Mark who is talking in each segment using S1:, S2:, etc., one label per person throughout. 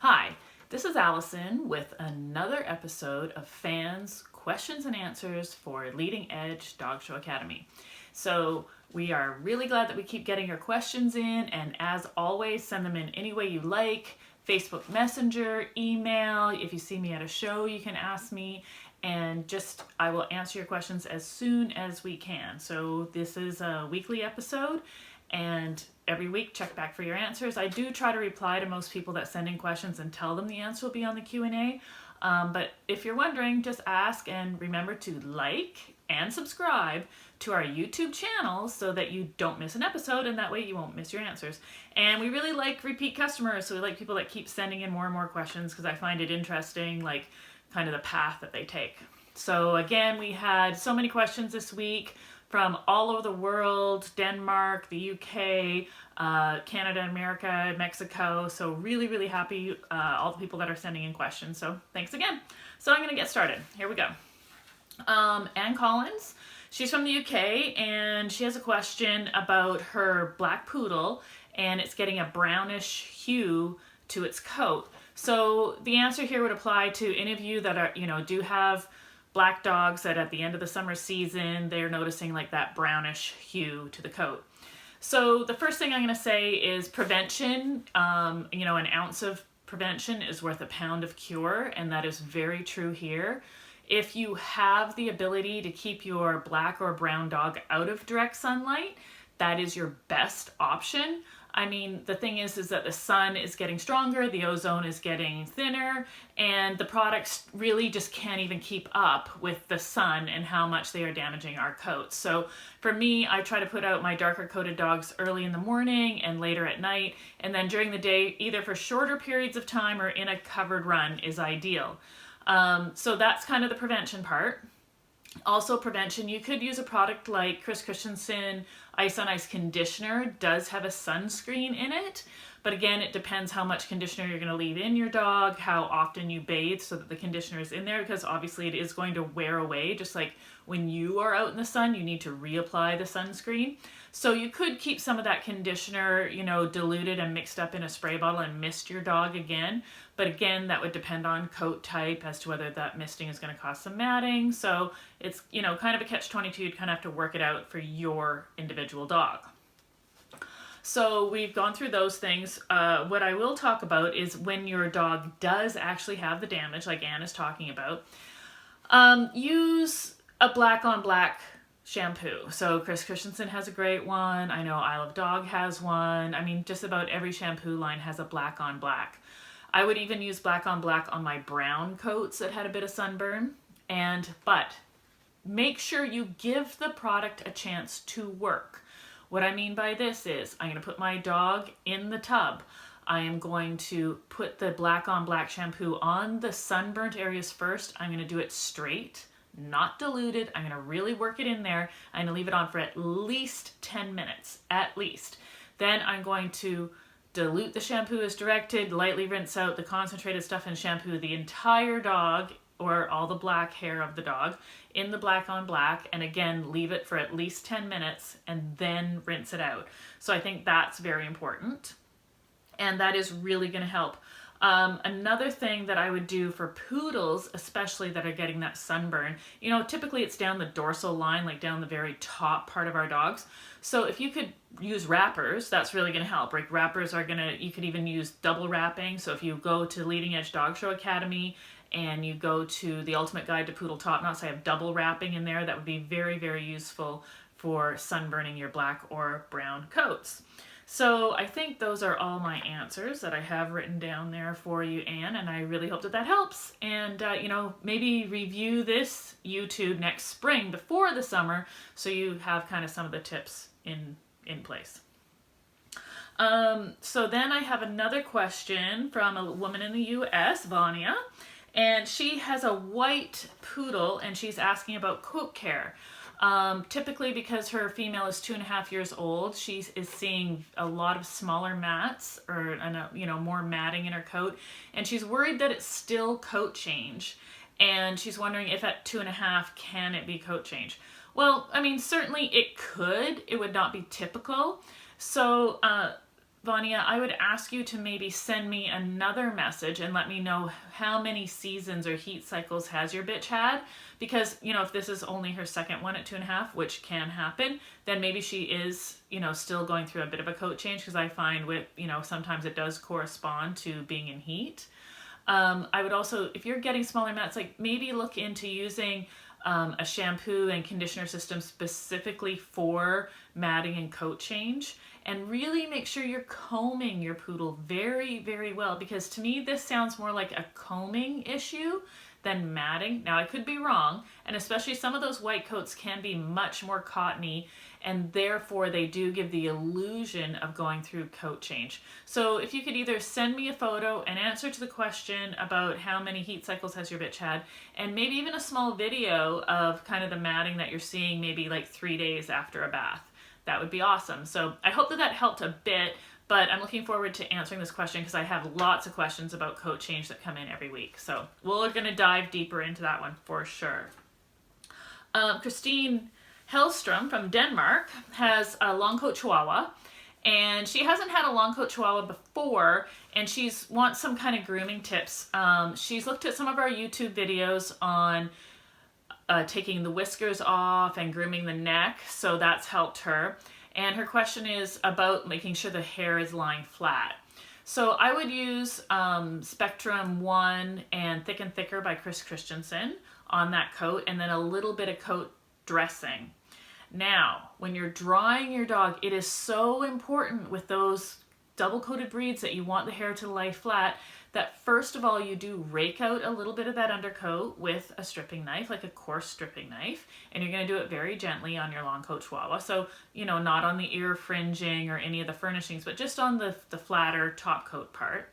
S1: Hi, this is Allison with another episode of Fans Questions and Answers for Leading Edge Dog Show Academy. So we are really glad that we keep getting your questions in, and as always, send them in any way you like. Facebook Messenger, email. If you see me at a show, you can ask me, and I will answer your questions as soon as we can. So this is a weekly episode, and every week check back for your answers. I do try to reply to most people that send in questions and tell them the answer will be on the Q&A. But if you're wondering, just ask, and remember to like and subscribe to our YouTube channel so that you don't miss an episode, and that way you won't miss your answers. And we really like repeat customers, so we like people that keep sending in more and more questions because I find it interesting, like kind of the path that they take. So again, we had so many questions this week from all over the world: Denmark, the UK, Canada, America, Mexico. So really happy, all the people that are sending in questions. So thanks again. So I'm gonna get started. Here we go. Anne Collins, she's from the UK, and she has a question about her black poodle, and it's getting a brownish hue to its coat. So the answer here would apply to any of you that are, do have black dogs that at the end of the summer season, they're noticing like that brownish hue to the coat. So the first thing I'm going to say is prevention. An ounce of prevention is worth a pound of cure, and that is very true here. If you have the ability to keep your black or brown dog out of direct sunlight, that is your best option. I mean, the thing is that the sun is getting stronger, the ozone is getting thinner, and the products really just can't even keep up with the sun and how much they are damaging our coats. So for me, I try to put out my darker coated dogs early in the morning and later at night, and then during the day, either for shorter periods of time or in a covered run is ideal. So that's kind of the prevention part. Also prevention, you could use a product like Chris Christensen Ice on Ice Conditioner. Does have a sunscreen in it, but again, it depends how much conditioner you're going to leave in your dog, how often you bathe so that the conditioner is in there, because obviously it is going to wear away. Just like when you are out in the sun, you need to reapply the sunscreen. So you could keep some of that conditioner, diluted and mixed up in a spray bottle and mist your dog again. But again, that would depend on coat type as to whether that misting is going to cause some matting. So it's, kind of a catch-22. You'd kind of have to work it out for your individual dog. So we've gone through those things. What I will talk about is when your dog does actually have the damage, like Anne is talking about, use a black on black shampoo. So Chris Christensen has a great one. I know Isle of Dog has one. I mean, just about every shampoo line has a black on black. I would even use black on my brown coats that had a bit of sunburn. But make sure you give the product a chance to work. What I mean by this is I'm going to put my dog in the tub. I am going to put the black on black shampoo on the sunburnt areas first. I'm going to do it straight, not diluted. I'm going to really work it in there. I'm going to leave it on for at least 10 minutes, at least. Then I'm going to dilute the shampoo as directed, lightly rinse out the concentrated stuff and shampoo the entire dog, or all the black hair of the dog, in the black on black, and again, leave it for at least 10 minutes and then rinse it out. So I think that's very important, and that is really going to help. Another thing that I would do for poodles, especially that are getting that sunburn, typically it's down the dorsal line, like down the very top part of our dogs. So if you could use wrappers, that's really going to help. Like wrappers you could even use double wrapping. So if you go to Leading Edge Dog Show Academy and you go to the Ultimate Guide to Poodle Top Knots, I have double wrapping in there. That would be very useful for sunburning your black or brown coats. So I think those are all my answers that I have written down there for you, Anne, and I really hope that helps. And, maybe review this YouTube next spring before the summer so you have kind of some of the tips in place. So then I have another question from a woman in the US, Vania, and she has a white poodle and she's asking about coat care. Typically, because her female is 2.5 years old, she is seeing a lot of smaller mats more matting in her coat, and she's worried that it's still coat change, and she's wondering if at 2.5 can it be coat change. Well, I mean, certainly it could. It would not be typical. So Vania, I would ask you to maybe send me another message and let me know how many seasons or heat cycles has your bitch had. Because, you know, if this is only her second one at 2.5, which can happen, then maybe she is, you know, still going through a bit of a coat change, because I find with, you know, sometimes it does correspond to being in heat. I would also, if you're getting smaller mats, like maybe look into using a shampoo and conditioner system specifically for matting and coat change, and really make sure you're combing your poodle very, very well, because to me this sounds more like a combing issue than matting. Now I could be wrong, and especially some of those white coats can be much more cottony, and therefore they do give the illusion of going through coat change. So if you could either send me a photo, an answer to the question about how many heat cycles has your bitch had, and maybe even a small video of kind of the matting that you're seeing maybe like 3 days after a bath, that would be awesome. So I hope that that helped a bit, but I'm looking forward to answering this question because I have lots of questions about coat change that come in every week. So we're going to dive deeper into that one for sure. Christine Hellstrom from Denmark has a long coat Chihuahua, and she hasn't had a long coat Chihuahua before, and she wants some kind of grooming tips. She's looked at some of our YouTube videos on taking the whiskers off and grooming the neck, so that's helped her. And her question is about making sure the hair is lying flat. So I would use Spectrum 1 and Thick and Thicker by Chris Christensen on that coat, and then a little bit of coat dressing. Now, when you're drying your dog, it is so important with those double-coated breeds that you want the hair to lie flat, that first of all you do rake out a little bit of that undercoat with a stripping knife, like a coarse stripping knife, and you're going to do it very gently on your long coat Chihuahua. So, you know, not on the ear fringing or any of the furnishings, but just on the flatter top coat part.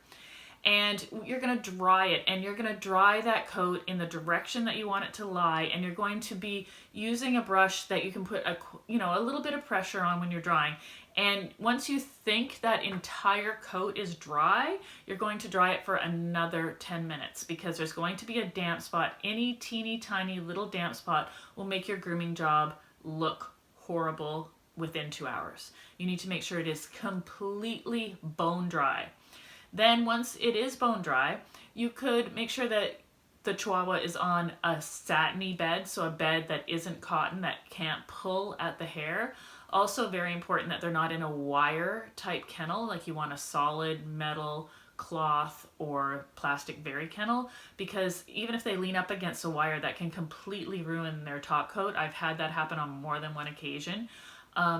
S1: And you're going to dry it, and you're going to dry that coat in the direction that you want it to lie, and you're going to be using a brush that you can put a little bit of pressure on when you're drying. And once you think that entire coat is dry, you're going to dry it for another 10 minutes, because there's going to be a damp spot. Any teeny tiny little damp spot will make your grooming job look horrible within 2 hours. You need to make sure it is completely bone dry. Then once it is bone dry, you could make sure that the Chihuahua is on a satiny bed, so a bed that isn't cotton, that can't pull at the hair. Also very important that they're not in a wire type kennel, like you want a solid metal cloth or plastic very kennel, because even if they lean up against a wire, that can completely ruin their top coat. I've had that happen on more than one occasion.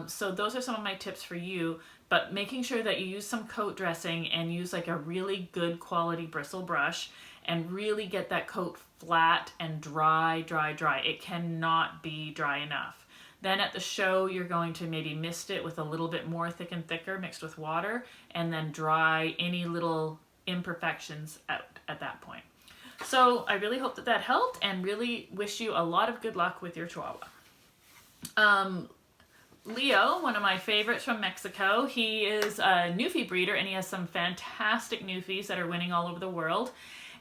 S1: So those are some of my tips for you, but making sure that you use some coat dressing and use like a really good quality bristle brush and really get that coat flat and dry. It cannot be dry enough. Then at the show, you're going to maybe mist it with a little bit more Thick and Thicker mixed with water, and then dry any little imperfections out at that point. So I really hope that that helped, and really wish you a lot of good luck with your Chihuahua. Leo, one of my favorites from Mexico, he is a Newfie breeder, and he has some fantastic Newfies that are winning all over the world.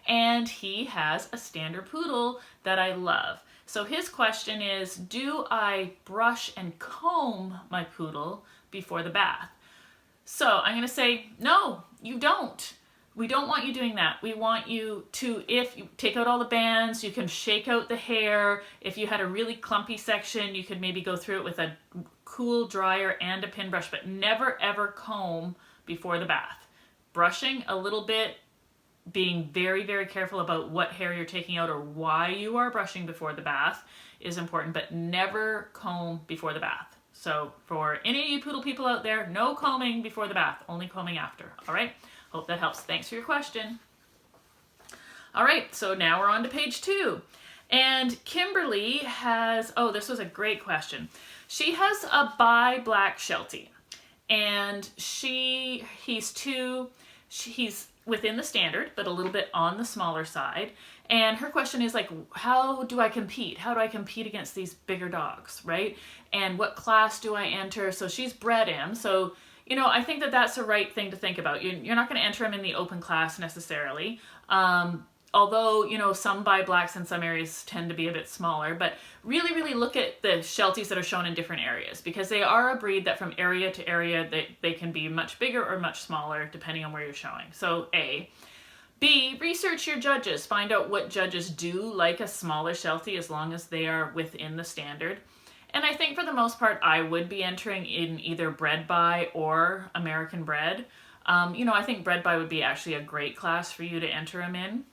S1: And he has a standard poodle that I love. So his question is, do I brush and comb my poodle before the bath? So I'm going to say, no, you don't. We don't want you doing that. We want you to, if you take out all the bands, you can shake out the hair. If you had a really clumpy section, you could maybe go through it with a cool dryer and a pin brush, but never ever comb before the bath. Brushing a little bit, being very, very careful about what hair you're taking out or why you are brushing before the bath is important, but never comb before the bath. So for any of you poodle people out there, no combing before the bath, only combing after. All right. Hope that helps. Thanks for your question. All right, so now we're on to page 2. And Kimberly has, oh, this was a great question. She has a bi-black Sheltie, and he's within the standard, but a little bit on the smaller side. And her question is like, how do I compete? How do I compete against these bigger dogs, right? And what class do I enter? So she's bred him, so you know, I think that that's the right thing to think about. You're not going to enter him in the open class necessarily. although, you know, some bi blacks in some areas tend to be a bit smaller, but really look at the Shelties that are shown in different areas, because they are a breed that from area to area, they can be much bigger or much smaller depending on where you're showing. So A. B, research your judges. Find out what judges do like a smaller Sheltie as long as they are within the standard. And I think for the most part, I would be entering in either bred by or American bred. You know, I think bred by would be actually a great class for you to enter them in.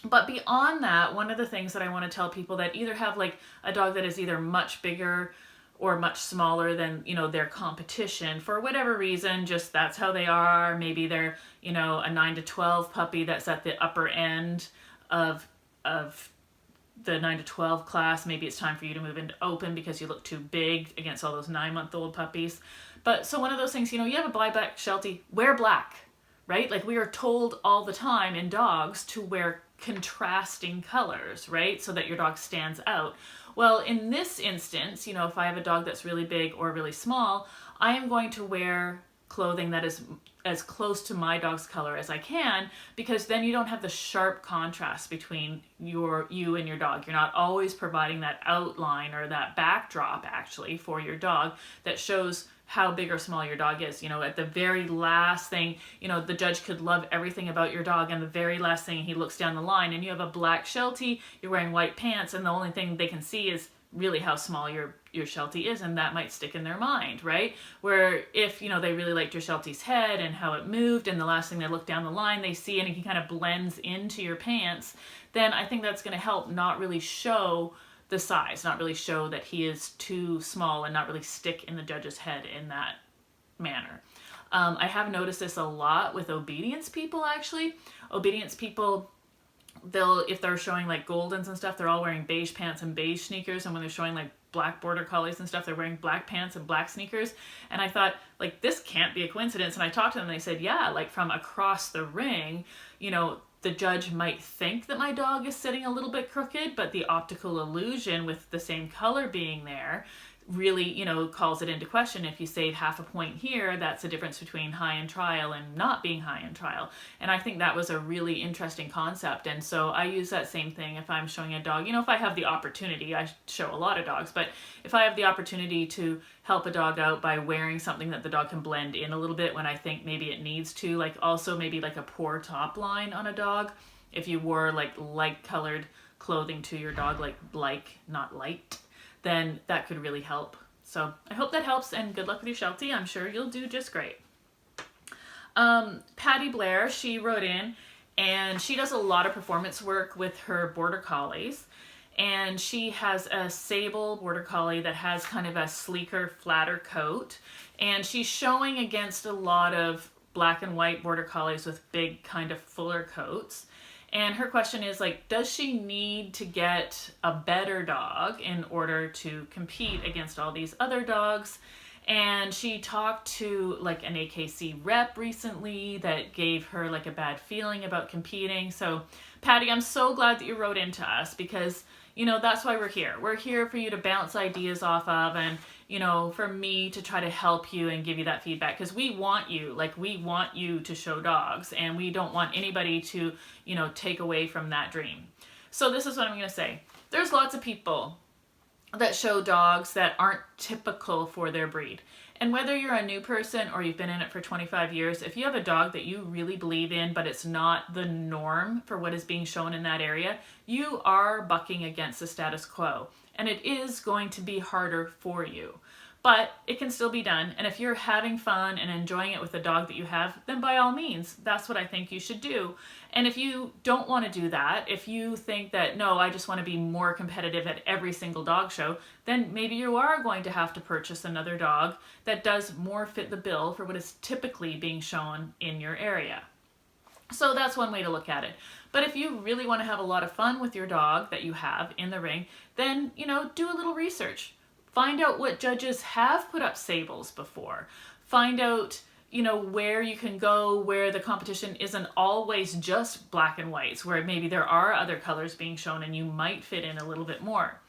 S1: But beyond that, one of the things that I want to tell people that either have like a dog that is either much bigger or much smaller than, you know, their competition for whatever reason, just that's how they are. Maybe they're, you know, a 9 to 12 puppy that's at the upper end of the 9 to 12 class. Maybe it's time for you to move into open because you look too big against all those 9-month-old puppies. But so one of those things, you know, you have a black Sheltie, wear black, right? Like we are told all the time in dogs to wear contrasting colors, right? So that your dog stands out. Well, in this instance, you know, if I have a dog that's really big or really small, I am going to wear clothing that is as close to my dog's color as I can, because then you don't have the sharp contrast between you and your dog. You're not always providing that outline or that backdrop actually for your dog that shows how big or small your dog is. You know, at the very last thing, you know, the judge could love everything about your dog, and the very last thing he looks down the line and you have a black Sheltie, you're wearing white pants, and the only thing they can see is really how small your Sheltie is, and that might stick in their mind, right? Where if, you know, they really liked your Sheltie's head and how it moved, and the last thing they look down the line, they see and he kind of blends into your pants, then I think that's going to help not really show the size, not really show that he is too small, and not really stick in the judge's head in that manner. I have noticed this a lot with obedience people, actually. Obedience people, if they're showing like Goldens and stuff, they're all wearing beige pants and beige sneakers, and when they're showing like black border collies and stuff, they're wearing black pants and black sneakers. And I thought, like, this can't be a coincidence. And I talked to them and they said, yeah, like from across the ring, you know, the judge might think that my dog is sitting a little bit crooked, but the optical illusion with the same color being there really, you know, calls it into question. If you save half a point here, that's the difference between high in trial and not being high in trial. And I think that was a really interesting concept. And so I use that same thing if I'm showing a dog. You know, if I have the opportunity, I show a lot of dogs, but if I have the opportunity to help a dog out by wearing something that the dog can blend in a little bit when I think maybe it needs to, like also maybe like a poor top line on a dog, if you wore like light colored clothing to your dog, like not light, then that could really help. So I hope that helps, and good luck with your Sheltie. I'm sure you'll do just great. Patty Blair, she wrote in, and she does a lot of performance work with her Border Collies, and she has a sable Border Collie that has kind of a sleeker, flatter coat, and she's showing against a lot of black and white Border Collies with big kind of fuller coats. And her question is, like, does she need to get a better dog in order to compete against all these other dogs? And she talked to like an AKC rep recently that gave her like a bad feeling about competing. So Patty, I'm so glad that you wrote into us, because, you know, that's why we're here. We're here for you to bounce ideas off of, and, you know, for me to try to help you and give you that feedback, because we want you to show dogs, and we don't want anybody to, you know, take away from that dream. So this is what I'm going to say. There's lots of people that show dogs that aren't typical for their breed. And whether you're a new person or you've been in it for 25 years, if you have a dog that you really believe in, but it's not the norm for what is being shown in that area, you are bucking against the status quo. And it is going to be harder for you. But it can still be done. And if you're having fun and enjoying it with the dog that you have, then by all means, that's what I think you should do. And if you don't want to do that, if you think that, no, I just want to be more competitive at every single dog show, then maybe you are going to have to purchase another dog that does more fit the bill for what is typically being shown in your area. So that's one way to look at it. But if you really want to have a lot of fun with your dog that you have in the ring, then, you know, do a little research. Find out what judges have put up sables before. Find out, you know, where you can go, where the competition isn't always just black and whites, where maybe there are other colors being shown and you might fit in a little bit more.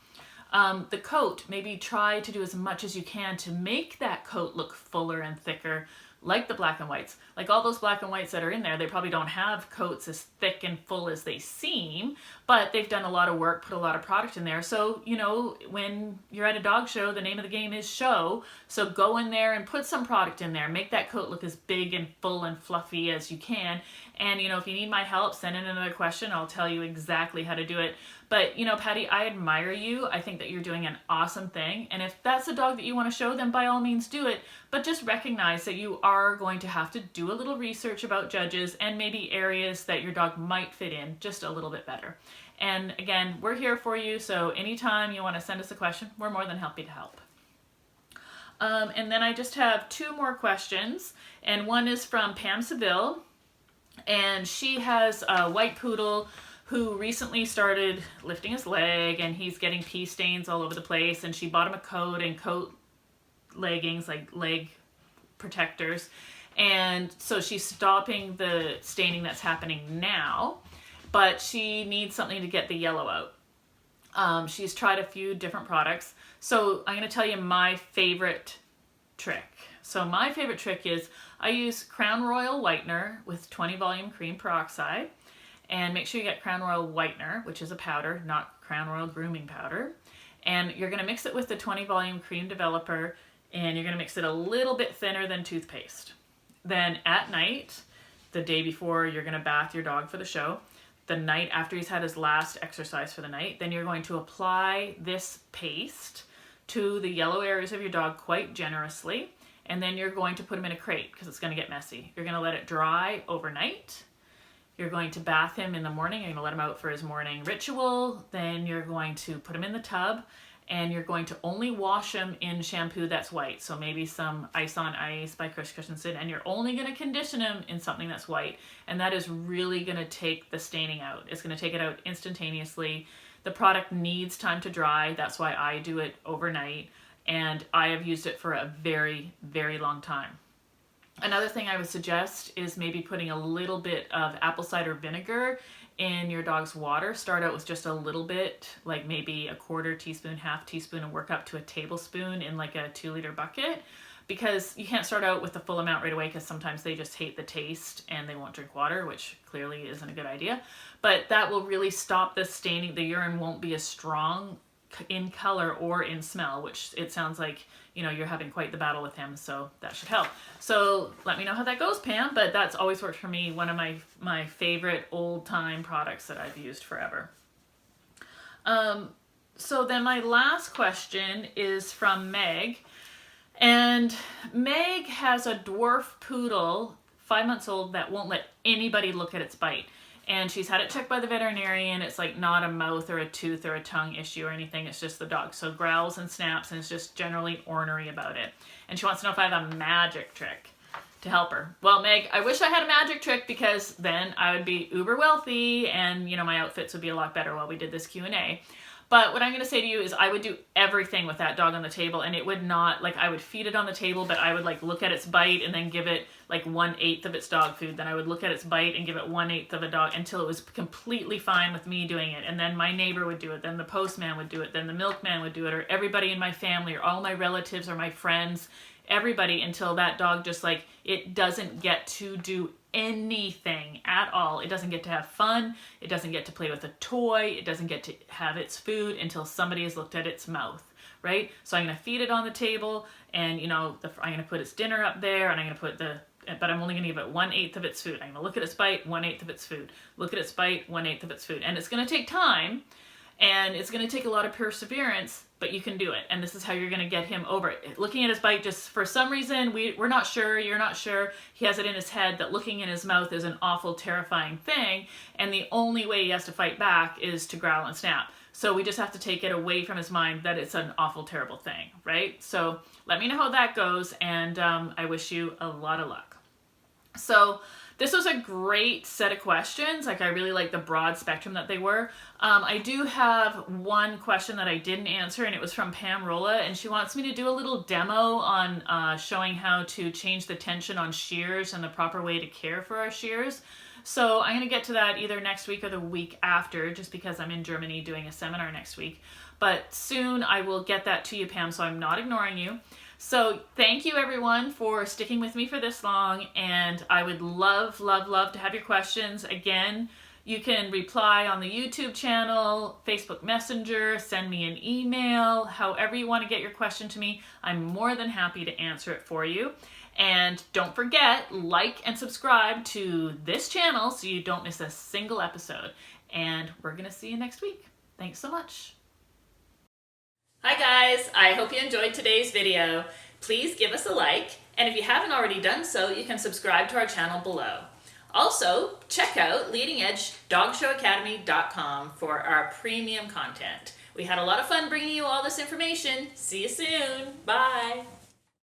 S1: The coat, maybe try to do as much as you can to make that coat look fuller and thicker, like the black and whites. Like all those black and whites that are in there, they probably don't have coats as thick and full as they seem, but they've done a lot of work, put a lot of product in there. So, you know, when you're at a dog show, the name of the game is show. So go in there and put some product in there. Make that coat look as big and full and fluffy as you can. And, you know, if you need my help, send in another question. I'll tell you exactly how to do it. But, you know, Patty, I admire you. I think that you're doing an awesome thing. And if that's a dog that you want to show, then by all means do it. But just recognize that you are going to have to do a little research about judges and maybe areas that your dog might fit in just a little bit better. And again, we're here for you. So anytime you want to send us a question, we're more than happy to help. And then I just have two more questions. And one is from Pam Seville. And she has a white poodle who recently started lifting his leg, and he's getting pee stains all over the place, and she bought him a coat and coat leggings, like leg protectors, and so she's stopping the staining that's happening now, but she needs something to get the yellow out. She's tried a few different products, so I'm going to tell you my favorite trick. So my favorite trick is I use Crown Royal Whitener with 20 volume cream peroxide. And make sure you get Crown Royal Whitener, which is a powder, not Crown Royal Grooming powder. And you're going to mix it with the 20 volume cream developer, and you're going to mix it a little bit thinner than toothpaste. Then at night, the day before you're going to bath your dog for the show, the night after he's had his last exercise for the night, then you're going to apply this paste to the yellow areas of your dog quite generously. And then you're going to put him in a crate because it's going to get messy. You're going to let it dry overnight. You're going to bath him in the morning. You're going to let him out for his morning ritual. Then you're going to put him in the tub, and you're going to only wash him in shampoo that's white. So maybe some Ice on Ice by Chris Christensen, and you're only going to condition him in something that's white. And that is really going to take the staining out. It's going to take it out instantaneously. The product needs time to dry. That's why I do it overnight. And I have used it for a very, very long time. Another thing I would suggest is maybe putting a little bit of apple cider vinegar in your dog's water. Start out with just a little bit, like maybe a quarter teaspoon, half teaspoon, and work up to a tablespoon in like a 2-liter bucket. Because you can't start out with the full amount right away, because sometimes they just hate the taste and they won't drink water, which clearly isn't a good idea. But that will really stop the staining. The urine won't be as strong in color or in smell, which it sounds like, you know, you're having quite the battle with him, so that should help. So let me know how that goes, Pam, but that's always worked for me. One of my favorite old-time products that I've used forever. So then my last question is from Meg, and Meg has a dwarf poodle, 5 months old, that won't let anybody look at its bite. And she's had it checked by the veterinarian. It's like not a mouth or a tooth or a tongue issue or anything. It's just the dog. So growls and snaps, and it's just generally ornery about it. And she wants to know if I have a magic trick to help her. Well, Meg, I wish I had a magic trick, because then I would be uber wealthy and, you know, my outfits would be a lot better while we did this Q&A. But what I'm going to say to you is I would do everything with that dog on the table, and it would not, like, I would feed it on the table, but I would, like, look at its bite and then give it, like, 1/8 of its dog food. Then I would look at its bite and give it 1/8 of a dog until it was completely fine with me doing it. And then my neighbor would do it. Then the postman would do it. Then the milkman would do it, or everybody in my family, or all my relatives or my friends, everybody, until that dog just, like, it doesn't get to do anything at all. It doesn't get to have fun. It doesn't get to play with a toy. It doesn't get to have its food until somebody has looked at its mouth, right? So I'm going to feed it on the table, and, you know, I'm going to put its dinner up there, and I'm going to put but I'm only going to give it 1/8 of its food. I'm going to look at its bite, 1/8 of its food. Look at its bite, 1/8 of its food. And it's going to take time, and it's going to take a lot of perseverance, but you can do it. And this is how you're going to get him over it. Looking at his bite, just for some reason, we're not sure, you're not sure, he has it in his head that looking in his mouth is an awful, terrifying thing, and the only way he has to fight back is to growl and snap. So we just have to take it away from his mind that it's an awful, terrible thing, right? So let me know how that goes, and I wish you a lot of luck. So this was a great set of questions. Like, I really like the broad spectrum that they were. I do have one question that I didn't answer, and it was from Pam Rolla, and she wants me to do a little demo on showing how to change the tension on shears and the proper way to care for our shears. So I'm going to get to that either next week or the week after, just because I'm in Germany doing a seminar next week. But soon I will get that to you, Pam, so I'm not ignoring you. So thank you everyone for sticking with me for this long, and I would love, love, love to have your questions. Again, you can reply on the YouTube channel, Facebook Messenger, send me an email, however you want to get your question to me. I'm more than happy to answer it for you. And don't forget, like and subscribe to this channel so you don't miss a single episode. And we're going to see you next week. Thanks so much. Hi guys, I hope you enjoyed today's video. Please give us a like, and if you haven't already done so, you can subscribe to our channel below. Also, check out leadingedgedogshow.academy.com for our premium content. We had a lot of fun bringing you all this information. See you soon. Bye.